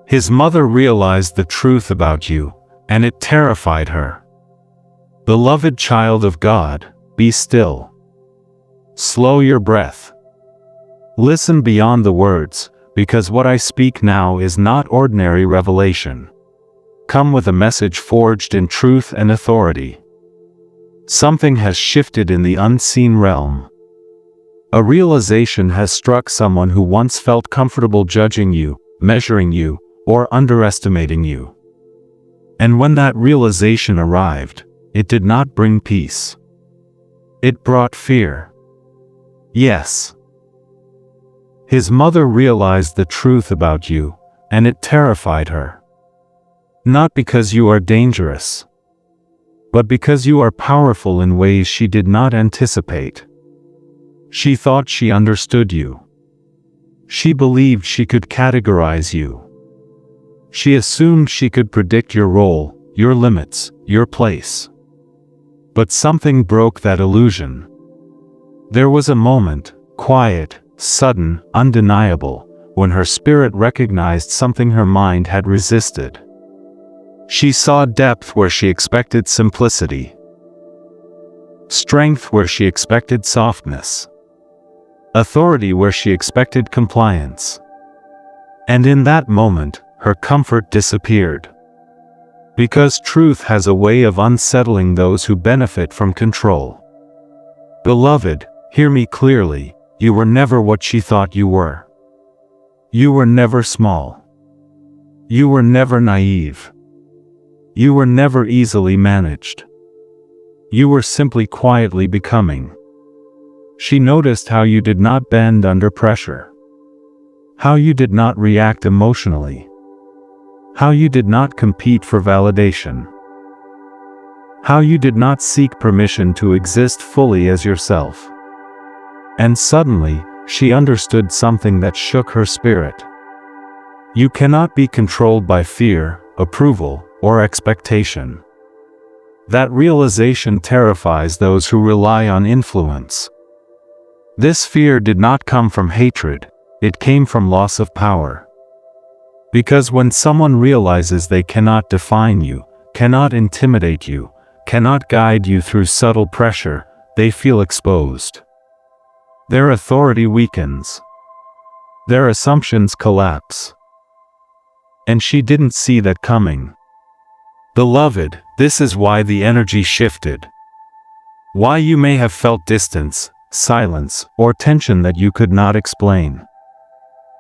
His mother realized the truth about you, and it terrified her. Beloved child of God, be still. Slow your breath. Listen beyond the words, because what I speak now is not ordinary revelation. Come with a message forged in truth and authority. Something has shifted in the unseen realm. A realization has struck someone who once felt comfortable judging you, measuring you, or underestimating you. And when that realization arrived, it did not bring peace. It brought fear. Yes. His mother realized the truth about you, and it terrified her. Not because you are dangerous, but because you are powerful in ways she did not anticipate. She thought she understood you. She believed she could categorize you. She assumed she could predict your role, your limits, your place. But something broke that illusion. There was a moment, quiet, sudden, undeniable, when her spirit recognized something her mind had resisted. She saw depth where she expected simplicity, strength where she expected softness, authority where she expected compliance. And in that moment, her comfort disappeared. Because truth has a way of unsettling those who benefit from control. Beloved, hear me clearly, you were never what she thought you were. You were never small. You were never naive. You were never easily managed. You were simply quietly becoming. She noticed how you did not bend under pressure. How you did not react emotionally. How you did not compete for validation. How you did not seek permission to exist fully as yourself. And suddenly, she understood something that shook her spirit. You cannot be controlled by fear, approval, or expectation. That realization terrifies those who rely on influence. This fear did not come from hatred, it came from loss of power. Because when someone realizes they cannot define you, cannot intimidate you, cannot guide you through subtle pressure, they feel exposed. Their authority weakens. Their assumptions collapse. And she didn't see that coming. Beloved, this is why the energy shifted. Why you may have felt distance, silence, or tension that you could not explain.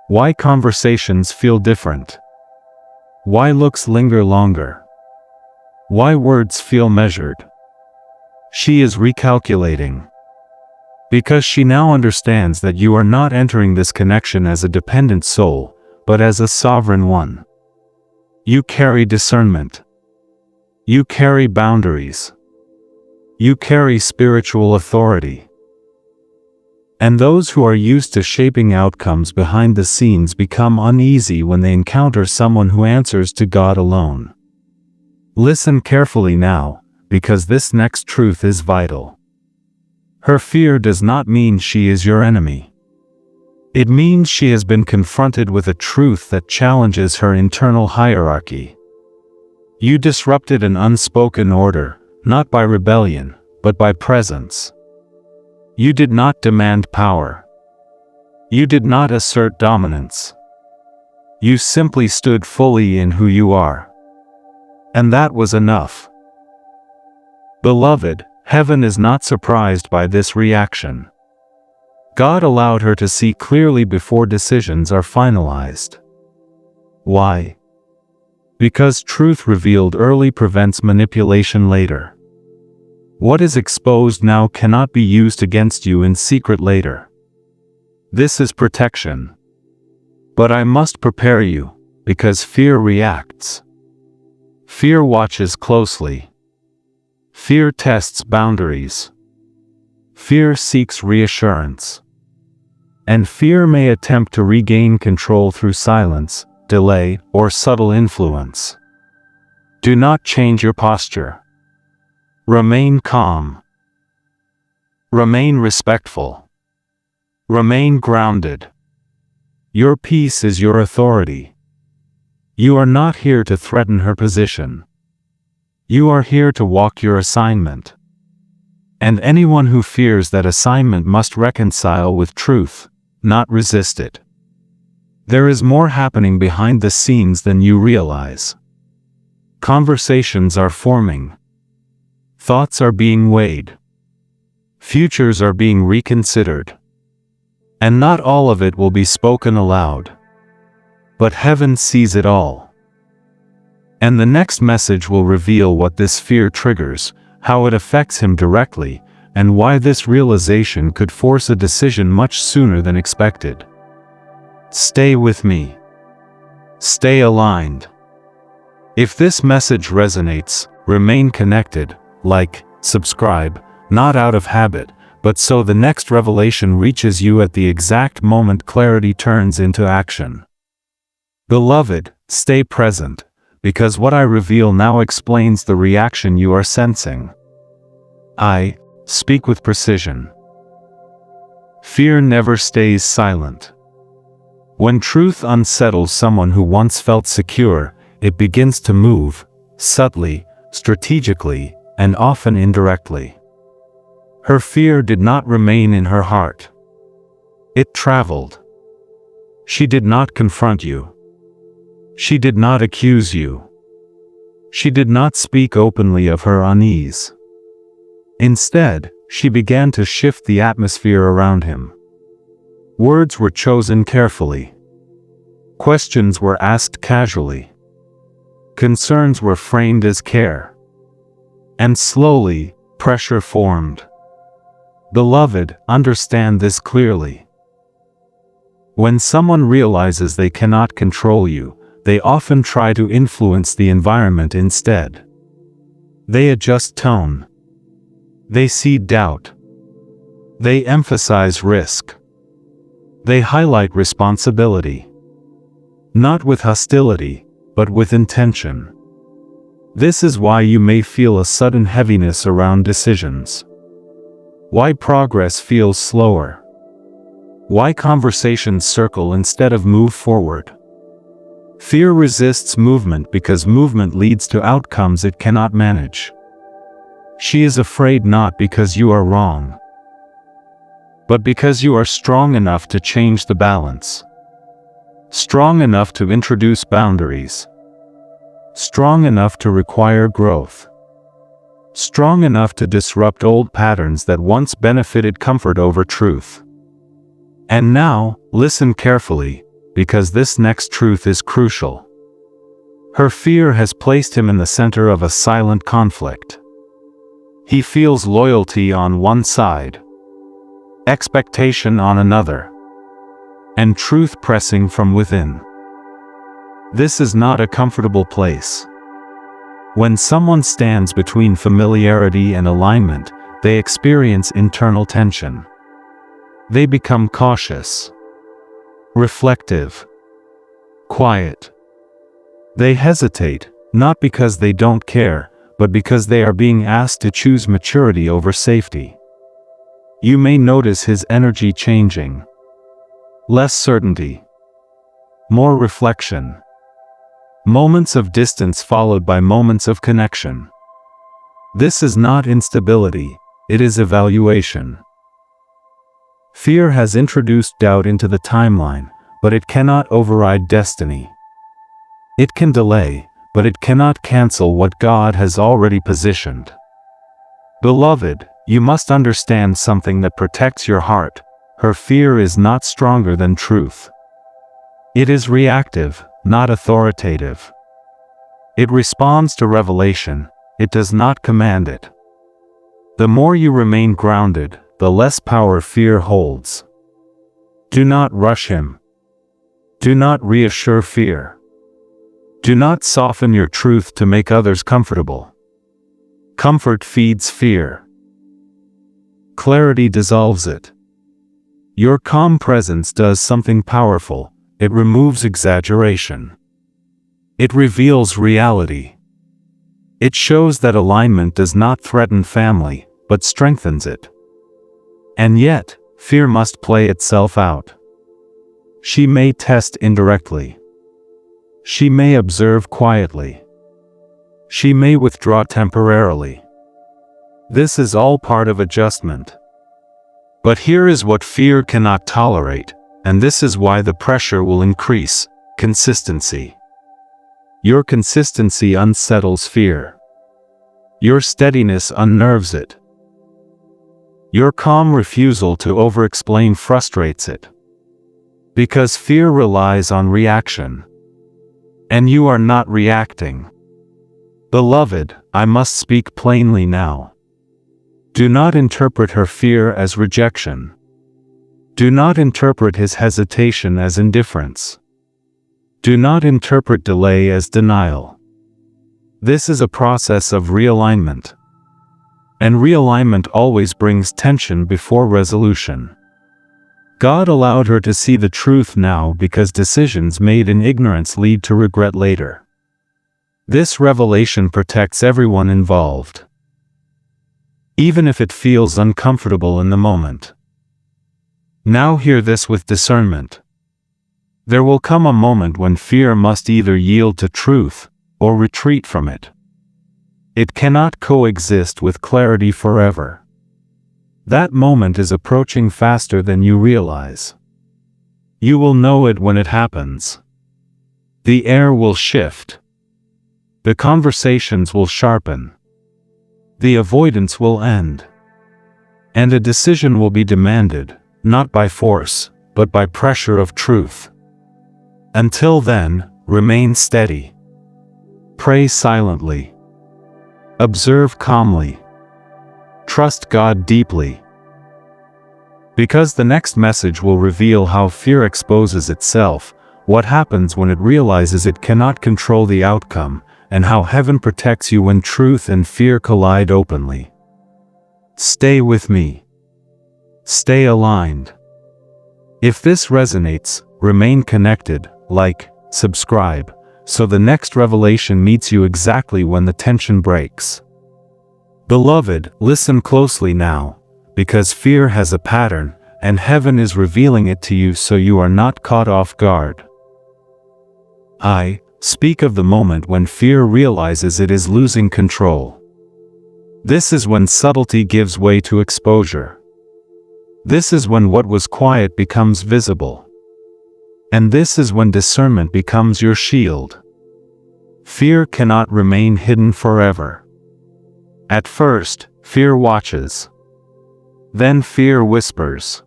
Why conversations feel different. Why looks linger longer. Why words feel measured. She is recalculating. Because she now understands that you are not entering this connection as a dependent soul, but as a sovereign one. You carry discernment. You carry boundaries. You carry spiritual authority. And those who are used to shaping outcomes behind the scenes become uneasy when they encounter someone who answers to God alone. Listen carefully now, because this next truth is vital. Her fear does not mean she is your enemy. It means she has been confronted with a truth that challenges her internal hierarchy. You disrupted an unspoken order, not by rebellion, but by presence. You did not demand power. You did not assert dominance. You simply stood fully in who you are. And that was enough. Beloved, heaven is not surprised by this reaction. God allowed her to see clearly before decisions are finalized. Why? Because truth revealed early prevents manipulation later. What is exposed now cannot be used against you in secret later. This is protection. But I must prepare you, because fear reacts. Fear watches closely. Fear tests boundaries. Fear seeks reassurance. And fear may attempt to regain control through silence, delay, or subtle influence. Do not change your posture. Remain calm. Remain respectful. Remain grounded. Your peace is your authority. You are not here to threaten her position. You are here to walk your assignment. And anyone who fears that assignment must reconcile with truth, not resist it. There is more happening behind the scenes than you realize. Conversations are forming. Thoughts are being weighed. Futures are being reconsidered. And not all of it will be spoken aloud. But heaven sees it all. And the next message will reveal what this fear triggers, how it affects him directly, and why this realization could force a decision much sooner than expected. Stay with me. Stay aligned. If this message resonates, remain connected, like, subscribe, not out of habit, but so the next revelation reaches you at the exact moment clarity turns into action. Beloved, stay present, because what I reveal now explains the reaction you are sensing. I speak with precision. Fear never stays silent. When truth unsettles someone who once felt secure, it begins to move, subtly, strategically, and often indirectly. Her fear did not remain in her heart. It traveled. She did not confront you. She did not accuse you. She did not speak openly of her unease. Instead, she began to shift the atmosphere around him. Words were chosen carefully. Questions were asked casually. Concerns were framed as care. And slowly, pressure formed. Beloved, understand this clearly. When someone realizes they cannot control you, they often try to influence the environment instead. They adjust tone. They seed doubt. They emphasize risk. They highlight responsibility. Not with hostility, but with intention. This is why you may feel a sudden heaviness around decisions. Why progress feels slower. Why conversations circle instead of move forward. Fear resists movement because movement leads to outcomes it cannot manage. She is afraid not because you are wrong, but because you are strong enough to change the balance. Strong enough to introduce boundaries. Strong enough to require growth. Strong enough to disrupt old patterns that once benefited comfort over truth. And now, listen carefully, because this next truth is crucial. Her fear has placed him in the center of a silent conflict. He feels loyalty on one side, expectation on another, and truth pressing from within. This is not a comfortable place. When someone stands between familiarity and alignment, they experience internal tension. They become cautious, reflective, quiet. They hesitate, not because they don't care, but because they are being asked to choose maturity over safety. You may notice his energy changing. Less certainty. More reflection. Moments of distance followed by moments of connection. This is not instability, it is evaluation. Fear has introduced doubt into the timeline, but it cannot override destiny. It can delay, but it cannot cancel what God has already positioned. Beloved, you must understand something that protects your heart. Her fear is not stronger than truth. It is reactive, not authoritative. It responds to revelation, it does not command it. The more you remain grounded, the less power fear holds. Do not rush him. Do not reassure fear. Do not soften your truth to make others comfortable. Comfort feeds fear. Clarity dissolves it. Your calm presence does something powerful. It removes exaggeration. It reveals reality. It shows that alignment does not threaten family, but strengthens it. And yet, fear must play itself out. She may test indirectly. She may observe quietly. She may withdraw temporarily. This is all part of adjustment. But here is what fear cannot tolerate, and this is why the pressure will increase: consistency. Your consistency unsettles fear. Your steadiness unnerves it. Your calm refusal to over-explain frustrates it. Because fear relies on reaction. And you are not reacting. Beloved, I must speak plainly now. Do not interpret her fear as rejection. Do not interpret his hesitation as indifference. Do not interpret delay as denial. This is a process of realignment. And realignment always brings tension before resolution. God allowed her to see the truth now because decisions made in ignorance lead to regret later. This revelation protects everyone involved, even if it feels uncomfortable in the moment. Now hear this with discernment. There will come a moment when fear must either yield to truth or retreat from it. It cannot coexist with clarity forever. That moment is approaching faster than you realize. You will know it when it happens. The air will shift. The conversations will sharpen. The avoidance will end. And a decision will be demanded, not by force, but by pressure of truth. Until then, remain steady. Pray silently. Observe calmly. Trust God deeply. Because the next message will reveal how fear exposes itself, what happens when it realizes it cannot control the outcome, and how heaven protects you when truth and fear collide openly. Stay with me. Stay aligned. If this resonates, remain connected, like, subscribe, so the next revelation meets you exactly when the tension breaks. Beloved, listen closely now, because fear has a pattern, and heaven is revealing it to you so you are not caught off guard. I speak of the moment when fear realizes it is losing control. This is when subtlety gives way to exposure. This is when what was quiet becomes visible. And this is when discernment becomes your shield. Fear cannot remain hidden forever. At first, fear watches. Then fear whispers.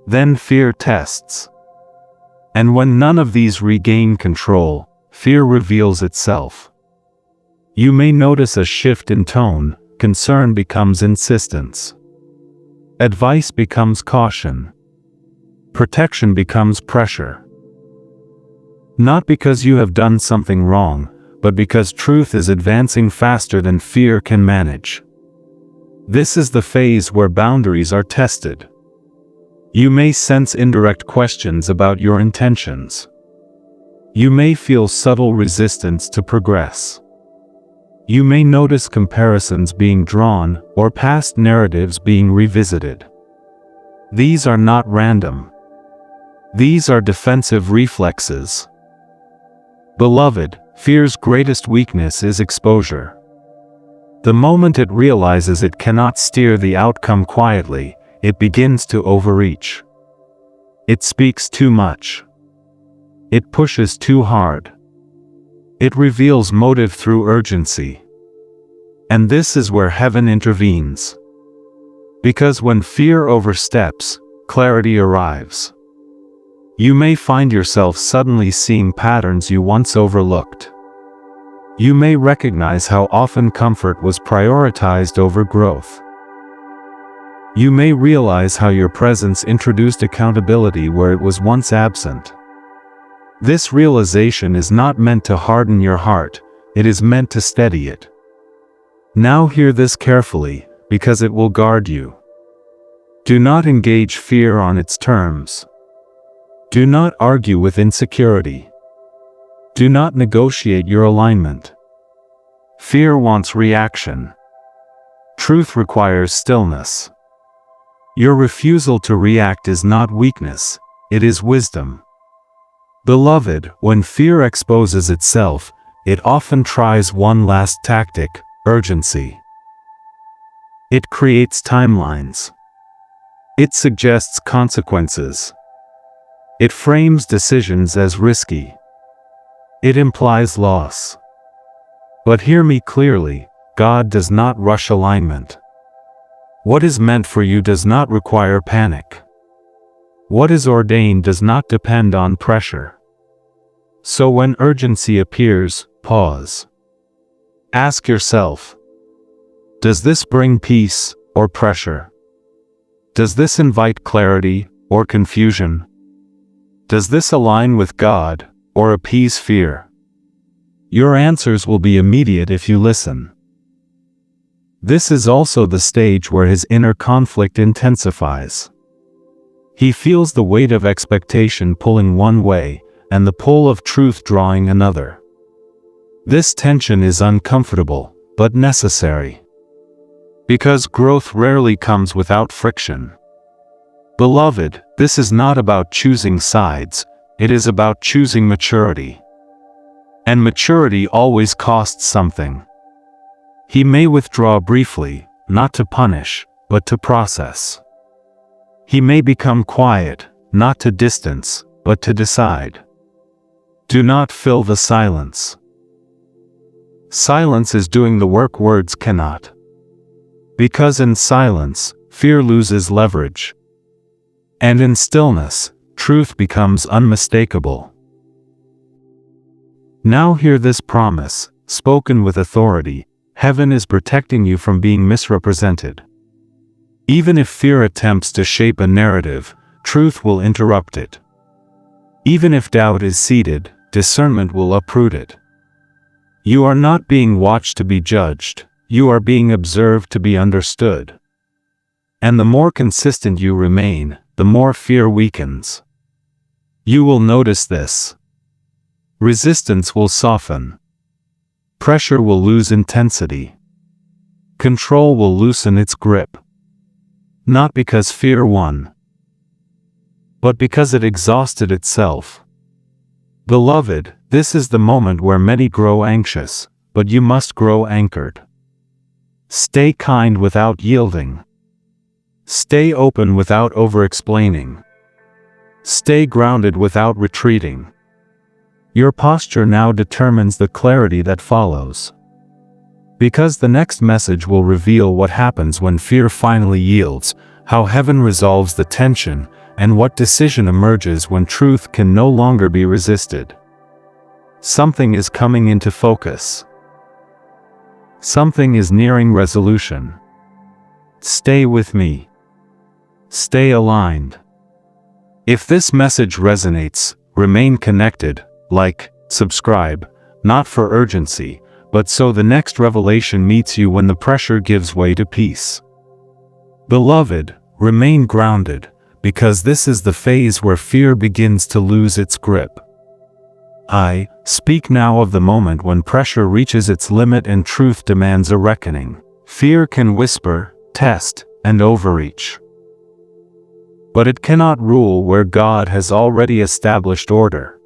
Then fear tests. And when none of these regain control, fear reveals itself. You may notice a shift in tone. Concern becomes insistence. Advice becomes caution. Protection becomes pressure. Not because you have done something wrong, but because truth is advancing faster than fear can manage. This is the phase where boundaries are tested. You may sense indirect questions about your intentions. You may feel subtle resistance to progress. You may notice comparisons being drawn or past narratives being revisited. These are not random. These are defensive reflexes. Beloved, fear's greatest weakness is exposure. The moment it realizes it cannot steer the outcome quietly, it begins to overreach. It speaks too much. It pushes too hard. It reveals motive through urgency. And this is where heaven intervenes. Because when fear oversteps, clarity arrives. You may find yourself suddenly seeing patterns you once overlooked. You may recognize how often comfort was prioritized over growth. You may realize how your presence introduced accountability where it was once absent. This realization is not meant to harden your heart, it is meant to steady it. Now hear this carefully, because it will guard you. Do not engage fear on its terms. Do not argue with insecurity. Do not negotiate your alignment. Fear wants reaction. Truth requires stillness. Your refusal to react is not weakness, it is wisdom. Beloved, when fear exposes itself, it often tries one last tactic: urgency. It creates timelines. It suggests consequences. It frames decisions as risky. It implies loss. But hear me clearly, God does not rush alignment. What is meant for you does not require panic. What is ordained does not depend on pressure. So when urgency appears, pause. Ask yourself, does this bring peace or pressure? Does this invite clarity or confusion? Does this align with God or appease fear? Your answers will be immediate if you listen. This is also the stage where his inner conflict intensifies. He feels the weight of expectation pulling one way, and the pull of truth drawing another. This tension is uncomfortable, but necessary. Because growth rarely comes without friction. Beloved, this is not about choosing sides, it is about choosing maturity. And maturity always costs something. He may withdraw briefly, not to punish, but to process. He may become quiet, not to distance, but to decide. Do not fill the silence. Silence is doing the work words cannot. Because in silence, fear loses leverage. And in stillness, truth becomes unmistakable. Now hear this promise, spoken with authority: heaven is protecting you from being misrepresented. Even if fear attempts to shape a narrative, truth will interrupt it. Even if doubt is seated, discernment will uproot it. You are not being watched to be judged, you are being observed to be understood. And the more consistent you remain, the more fear weakens. You will notice this. Resistance will soften. Pressure will lose intensity. Control will loosen its grip. Not because fear won, but because it exhausted itself. Beloved, this is the moment where many grow anxious, but you must grow anchored. Stay kind without yielding. Stay open without over-explaining. Stay grounded without retreating. Your posture now determines the clarity that follows. Because the next message will reveal what happens when fear finally yields, how heaven resolves the tension, and what decision emerges when truth can no longer be resisted. Something is coming into focus. Something is nearing resolution. Stay with me. Stay aligned. If this message resonates, remain connected, like, subscribe, not for urgency, but so the next revelation meets you when the pressure gives way to peace. Beloved, remain grounded, because this is the phase where fear begins to lose its grip. I speak now of the moment when pressure reaches its limit and truth demands a reckoning. Fear can whisper, test, and overreach. But it cannot rule where God has already established order.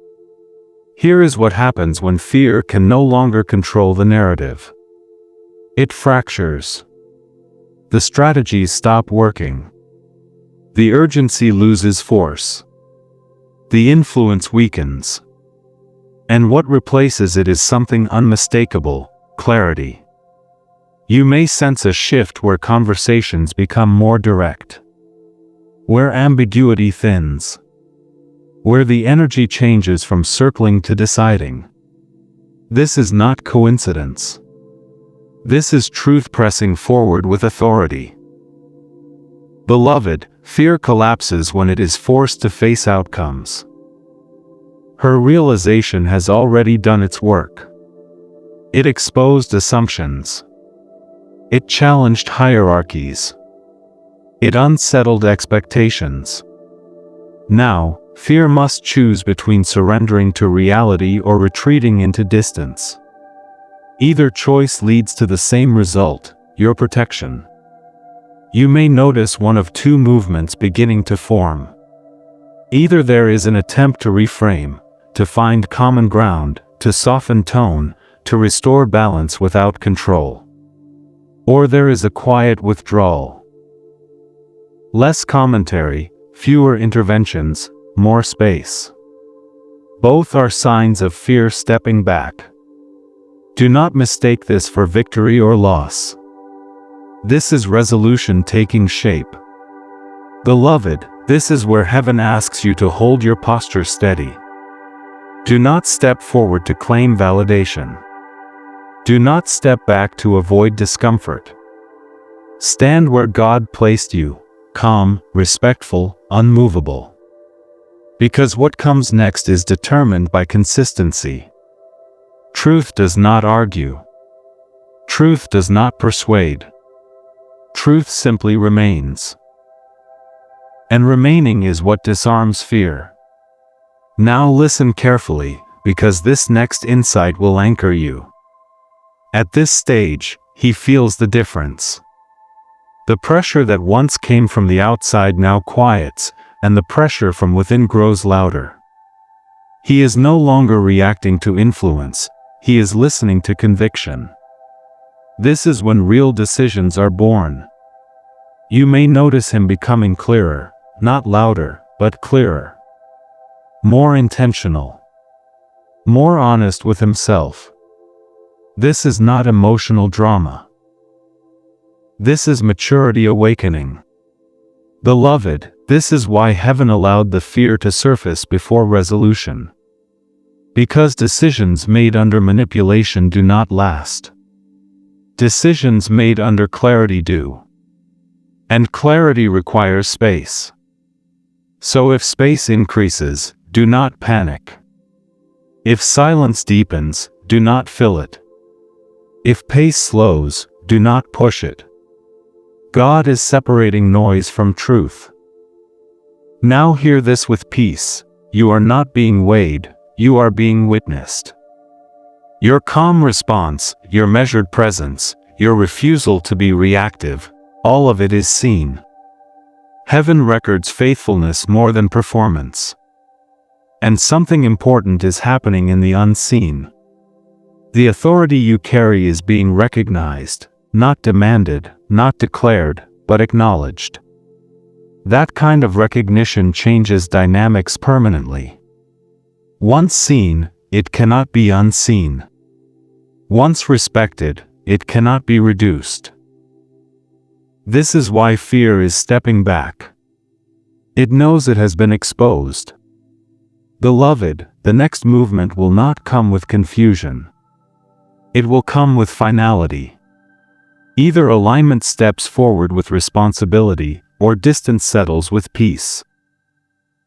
Here is what happens when fear can no longer control the narrative. It fractures. The strategies stop working. The urgency loses force. The influence weakens. And what replaces it is something unmistakable: clarity. You may sense a shift where conversations become more direct. Where ambiguity thins. Where the energy changes from circling to deciding. This is not coincidence. This is truth pressing forward with authority. Beloved, fear collapses when it is forced to face outcomes. Her realization has already done its work. It exposed assumptions. It challenged hierarchies. It unsettled expectations. Now, fear must choose between surrendering to reality or retreating into distance. Either choice leads to the same result: your protection. You may notice one of two movements beginning to form. Either there is an attempt to reframe, to find common ground, to soften tone, to restore balance without control. Or there is a quiet withdrawal. Less commentary, fewer interventions, more space. Both are signs of fear stepping back. Do not mistake this for victory or loss. This is resolution taking shape. Beloved, this is where heaven asks you to hold your posture steady. Do not step forward to claim validation. Do not step back to avoid discomfort. Stand where God placed you, calm, respectful, unmovable. Because what comes next is determined by consistency. Truth does not argue. Truth does not persuade. Truth simply remains. And remaining is what disarms fear. Now listen carefully, because this next insight will anchor you. At this stage, he feels the difference. The pressure that once came from the outside now quiets, and the pressure from within grows louder. He is no longer reacting to influence, he is listening to conviction. This is when real decisions are born. You may notice him becoming clearer, not louder, but clearer. More intentional. More honest with himself. This is not emotional drama. This is maturity awakening. Beloved, this is why heaven allowed the fear to surface before resolution. Because decisions made under manipulation do not last. Decisions made under clarity do. And clarity requires space. So if space increases, do not panic. If silence deepens, do not fill it. If pace slows, do not push it. God is separating noise from truth. Now hear this with peace. You are not being weighed, you are being witnessed. Your calm response, your measured presence, your refusal to be reactive, all of it is seen. Heaven records faithfulness more than performance. And something important is happening in the unseen. The authority you carry is being recognized, not demanded, not declared, but acknowledged. That kind of recognition changes dynamics permanently. Once seen, it cannot be unseen. Once respected, it cannot be reduced. This is why fear is stepping back. It knows it has been exposed. Beloved, the next movement will not come with confusion. It will come with finality. Either alignment steps forward with responsibility, or distance settles with peace.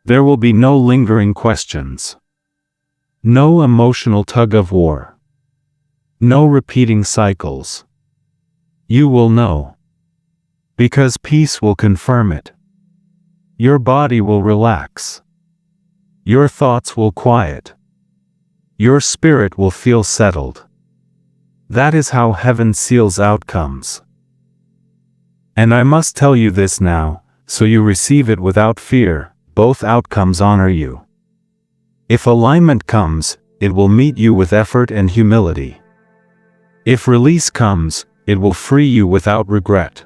There will be no lingering questions. No emotional tug-of-war. No repeating cycles. You will know. Because peace will confirm it. Your body will relax. Your thoughts will quiet. Your spirit will feel settled. That is how heaven seals outcomes. And I must tell you this now, so you receive it without fear, both outcomes honor you. If alignment comes, it will meet you with effort and humility. If release comes, it will free you without regret.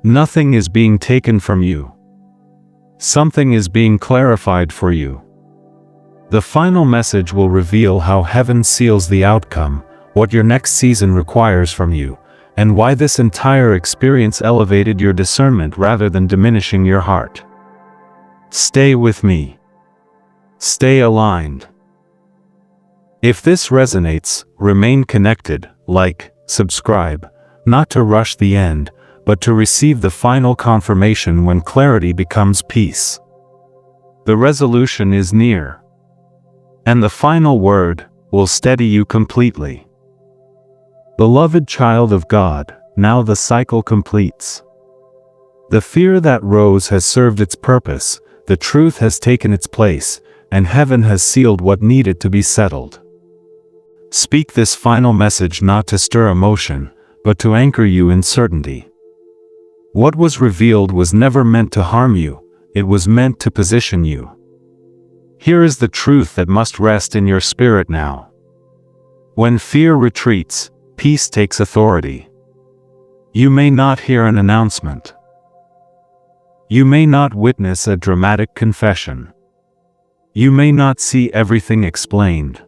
Nothing is being taken from you. Something is being clarified for you. The final message will reveal how heaven seals the outcome, what your next season requires from you, and why this entire experience elevated your discernment rather than diminishing your heart. Stay with me. Stay aligned. If this resonates, remain connected, like, subscribe, not to rush the end, but to receive the final confirmation when clarity becomes peace. The resolution is near. And the final word will steady you completely. Beloved child of God, now the cycle completes. The fear that rose has served its purpose, the truth has taken its place, and heaven has sealed what needed to be settled. Speak this final message not to stir emotion, but to anchor you in certainty. What was revealed was never meant to harm you, it was meant to position you. Here is the truth that must rest in your spirit now. When fear retreats, peace takes authority. You may not hear an announcement. You may not witness a dramatic confession. You may not see everything explained.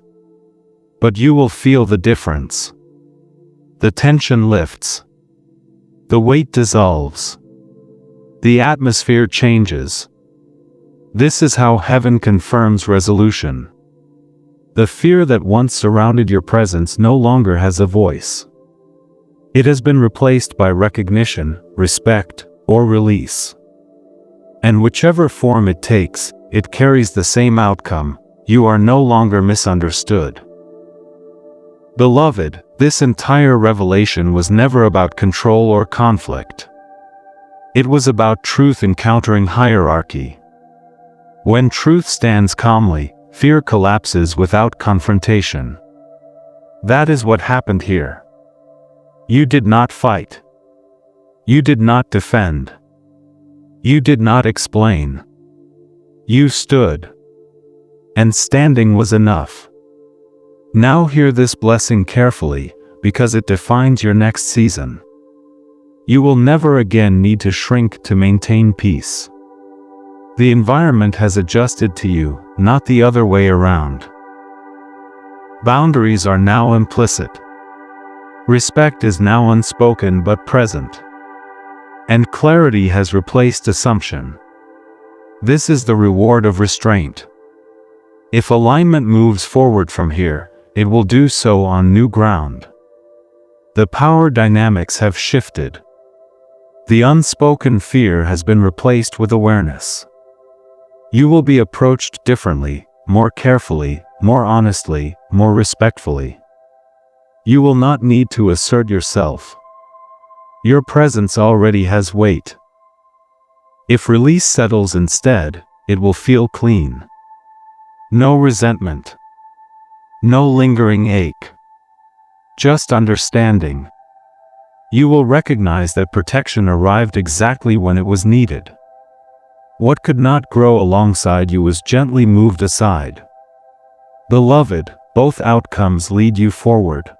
But you will feel the difference. The tension lifts. The weight dissolves. The atmosphere changes. This is how heaven confirms resolution. The fear that once surrounded your presence no longer has a voice. It has been replaced by recognition, respect, or release. And whichever form it takes, it carries the same outcome: you are no longer misunderstood. Beloved, this entire revelation was never about control or conflict. It was about truth encountering hierarchy. When truth stands calmly, fear collapses without confrontation. That is what happened here. You did not fight. You did not defend. You did not explain. You stood. And standing was enough. Now hear this blessing carefully, because it defines your next season. You will never again need to shrink to maintain peace. The environment has adjusted to you, not the other way around. Boundaries are now implicit. Respect is now unspoken but present. And clarity has replaced assumption. This is the reward of restraint. If alignment moves forward from here, it will do so on new ground. The power dynamics have shifted. The unspoken fear has been replaced with awareness. You will be approached differently, more carefully, more honestly, more respectfully. You will not need to assert yourself. Your presence already has weight. If release settles instead, it will feel clean. No resentment. No lingering ache. Just understanding. You will recognize that protection arrived exactly when it was needed. What could not grow alongside you was gently moved aside. Beloved, both outcomes lead you forward.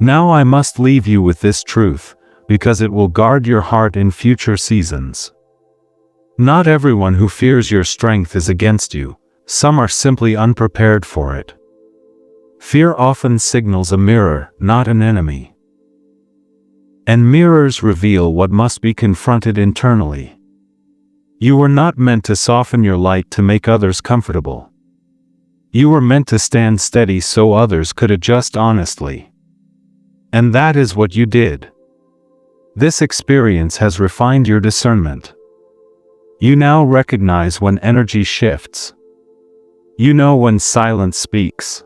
Now I must leave you with this truth, because it will guard your heart in future seasons. Not everyone who fears your strength is against you. Some are simply unprepared for it. Fear often signals a mirror, not an enemy. And mirrors reveal what must be confronted internally. You were not meant to soften your light to make others comfortable. You were meant to stand steady so others could adjust honestly. And that is what you did. This experience has refined your discernment. You now recognize when energy shifts. You know when silence speaks.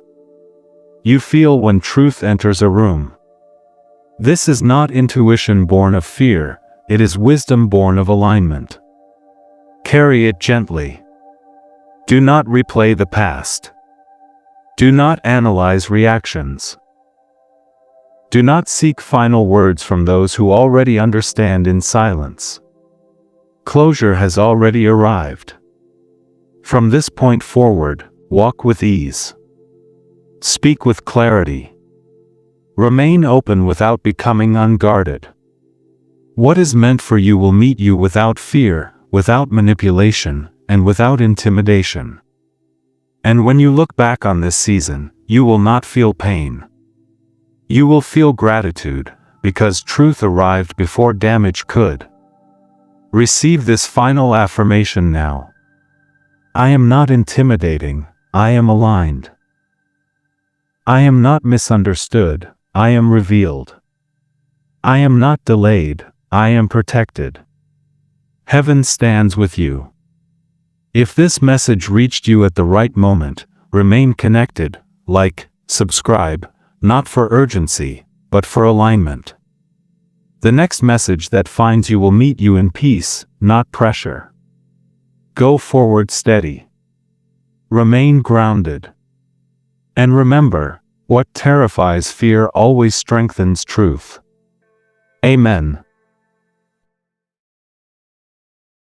You feel when truth enters a room. This is not intuition born of fear, it is wisdom born of alignment. Carry it gently. Do not replay the past. Do not analyze reactions. Do not seek final words from those who already understand in silence. Closure has already arrived. From this point forward, walk with ease. Speak with clarity. Remain open without becoming unguarded. What is meant for you will meet you without fear, without manipulation, and without intimidation. And when you look back on this season, you will not feel pain. You will feel gratitude, because truth arrived before damage could. Receive this final affirmation now. I am not intimidating, I am aligned. I am not misunderstood, I am revealed. I am not delayed, I am protected. Heaven stands with you. If this message reached you at the right moment, remain connected, like, subscribe, not for urgency, but for alignment. The next message that finds you will meet you in peace, not pressure. Go forward steady. Remain grounded. And remember, what terrifies fear always strengthens truth. Amen.